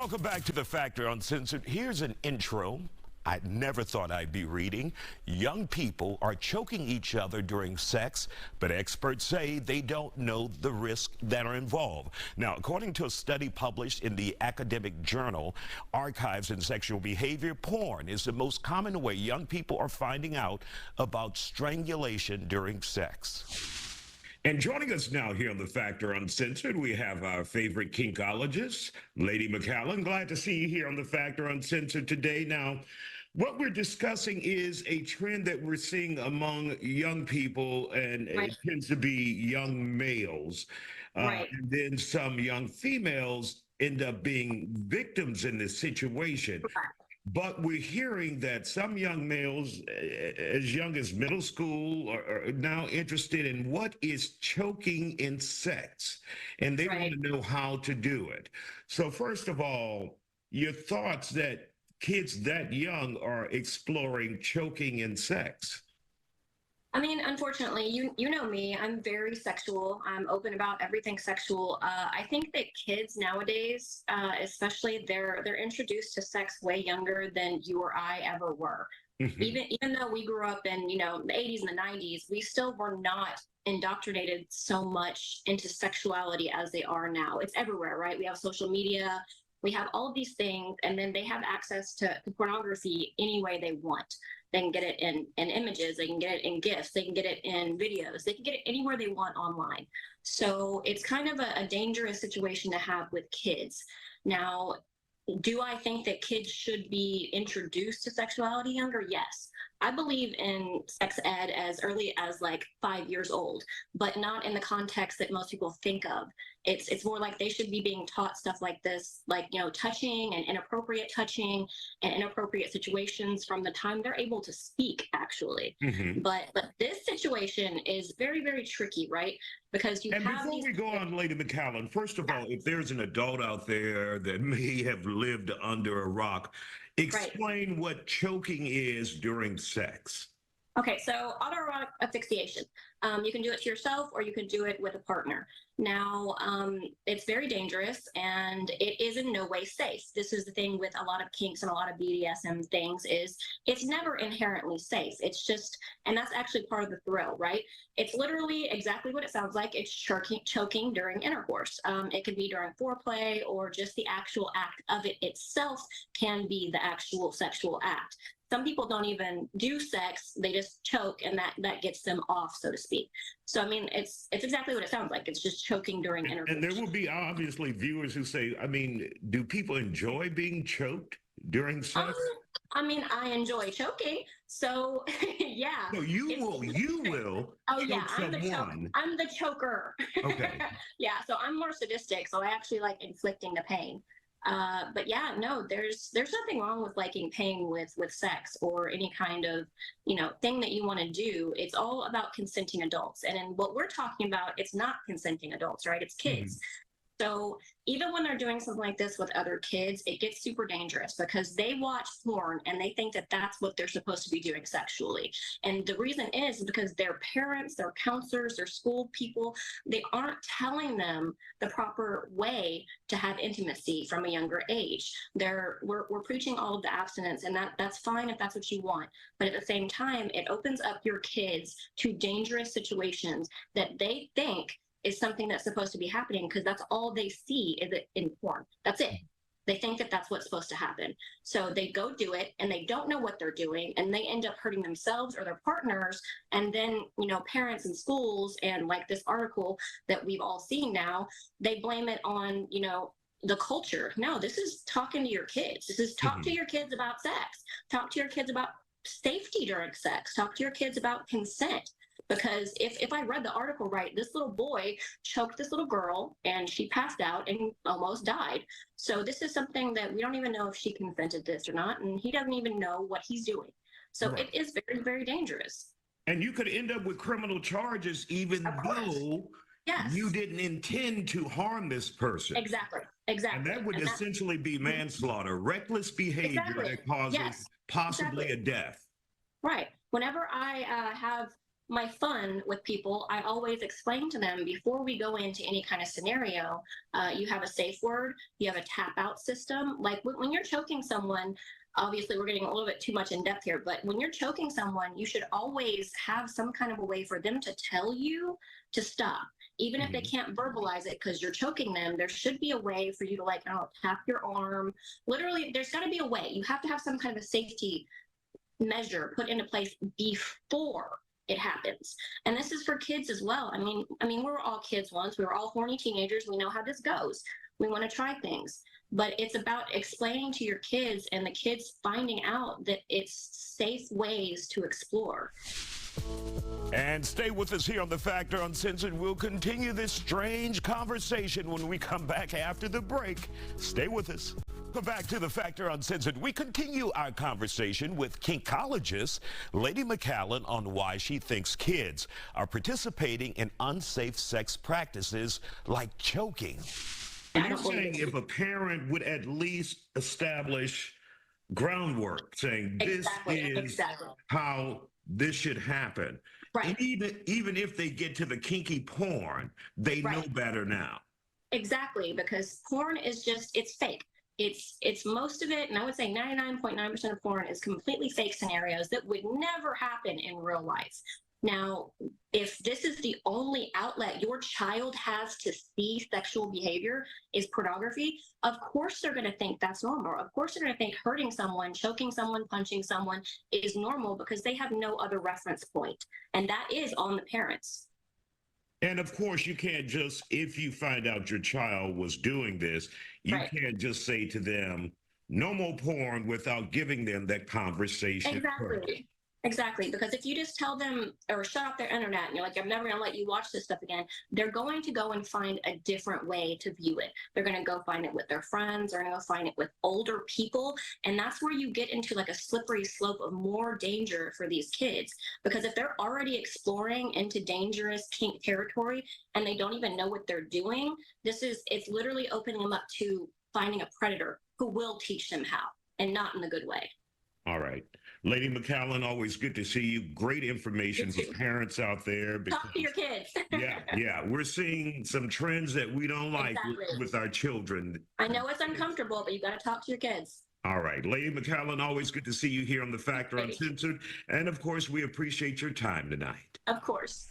Welcome back to The Factor Uncensored. Here's an intro I never thought I'd be reading. Young people are choking each other during sex, but experts say they don't know the risks that are involved. Now, according to a study published in the academic journal Archives in Sexual Behavior, porn is the most common way young people are finding out about strangulation during sex. And joining us now here on The Factor Uncensored, we have our favorite kinkologist, Lady McCallum. Glad to see you here on The Factor Uncensored today. Now, what we're discussing is a trend that we're seeing among young people, and it tends to be young males. And then some young females end up being victims in this situation. But we're hearing that some young males as young as middle school are now interested in what is choking in sex, and they want to know how to do it. So first of all, your thoughts that kids that young are exploring choking in sex? I mean, unfortunately, you know me, I'm very sexual. I'm open about everything sexual. I think that kids nowadays, especially, they're introduced to sex way younger than you or I ever were. Even though we grew up in, the 80s and the 90s, we still were not indoctrinated so much into sexuality as they are now. It's everywhere, right? We have social media, we have all of these things, and then they have access to pornography any way they want. They can get it in images, they can get it in GIFs, they can get it in videos, they can get it anywhere they want online. So it's kind of a dangerous situation to have with kids. Now, do I think that kids should be introduced to sexuality younger? Yes. I believe in sex ed as early as like 5 years old, but not in the context that most people think of. It's more like they should be being taught stuff like this, like, touching and inappropriate touching and inappropriate situations from the time they're able to speak, actually. But this situation is very, very tricky, right? Because you have before we go on, Lady McCallum, first of all, if there's an adult out there that may have lived under a rock, explain what choking is during sex. Okay, so autoerotic asphyxiation. You can do it to yourself or you can do it with a partner. Now, it's very dangerous and it is in no way safe. This is the thing with a lot of kinks and a lot of BDSM things is it's never inherently safe. It's just, and that's actually part of the thrill, right? It's literally exactly what it sounds like. It's choking during intercourse. It could be during foreplay or just the actual act of it itself can be the actual sexual act. Some people don't even do sex, they just choke, and that gets them off, so to speak. So, I mean, it's exactly what it sounds like. It's just choking during intercourse. And there will be obviously viewers who say, I mean, do people enjoy being choked during sex? I mean, I enjoy choking, so yeah. So you will Oh choke yeah, someone. I'm the choker. Okay. Yeah, so I'm more sadistic, so I actually like inflicting the pain. But yeah, no, there's nothing wrong with liking pain with sex or any kind of, thing that you want to do. It's all about consenting adults. And in what we're talking about, it's not consenting adults, right? It's kids. So even when they're doing something like this with other kids, it gets super dangerous because they watch porn and they think that that's what they're supposed to be doing sexually. And the reason is because their parents, their counselors, their school people, they aren't telling them the proper way to have intimacy from a younger age. We're preaching all of the abstinence, and that's fine if that's what you want. But at the same time, it opens up your kids to dangerous situations that they think is something that's supposed to be happening because that's all they see is it in porn. That's it. They think that that's what's supposed to happen. So they go do it and they don't know what they're doing and they end up hurting themselves or their partners. And then, parents and schools and like this article that we've all seen now, they blame it on, the culture. No, this is talking to your kids. This is talk to your kids about sex. Talk to your kids about safety during sex. Talk to your kids about consent. Because if I read the article right, this little boy choked this little girl and she passed out and almost died. So this is something that we don't even know if she consented this or not, and he doesn't even know what he's doing. So it is very, very dangerous. And you could end up with criminal charges even though you didn't intend to harm this person. Exactly. And that would essentially be manslaughter, reckless behavior that causes possibly a death. Right. Whenever I have my fun with people, I always explain to them before we go into any kind of scenario, you have a safe word, you have a tap out system. Like when you're choking someone, obviously we're getting a little bit too much in depth here, but when you're choking someone, you should always have some kind of a way for them to tell you to stop. Even if they can't verbalize it because you're choking them, there should be a way for you to, like, I don't know, tap your arm. Literally, there's got to be a way. You have to have some kind of a safety measure put into place before it happens. And this is for kids as well. I mean, we were all kids once. We were all horny teenagers. We know how this goes. We want to try things. But it's about explaining to your kids and the kids finding out that it's safe ways to explore. And stay with us here on The Factor Uncensored. We'll continue this strange conversation when we come back after the break. Stay with us. Welcome back to The Factor Uncensored. We continue our conversation with kinkologist Lady McAllen on why she thinks kids are participating in unsafe sex practices like choking. You're saying if a parent would at least establish groundwork, saying this is how this should happen. Right. And even if they get to the kinky porn, they know better now. Exactly, because porn is just, it's fake. It's most of it, and I would say 99.9% of porn is completely fake scenarios that would never happen in real life. Now, if this is the only outlet your child has to see sexual behavior is pornography, of course they're going to think that's normal. Of course they're going to think hurting someone, choking someone, punching someone is normal because they have no other reference point. And that is on the parents. And of course, you can't just, if you find out your child was doing this, you can't just say to them, no more porn without giving them that conversation. Exactly. Exactly, because if you just tell them or shut off their internet and you're like, I'm never going to let you watch this stuff again, they're going to go and find a different way to view it. They're going to go find it with their friends, they're going to go find it with older people, and that's where you get into like a slippery slope of more danger for these kids, because if they're already exploring into dangerous kink territory and they don't even know what they're doing, it's literally opening them up to finding a predator who will teach them how, and not in the good way. All right. Lady McAllen, always good to see you. Great information for parents out there. Because, talk to your kids. yeah. We're seeing some trends that we don't like with our children. I know it's uncomfortable, but you got to talk to your kids. All right. Lady McAllen, always good to see you here on The Factor Uncensored. And of course, we appreciate your time tonight. Of course.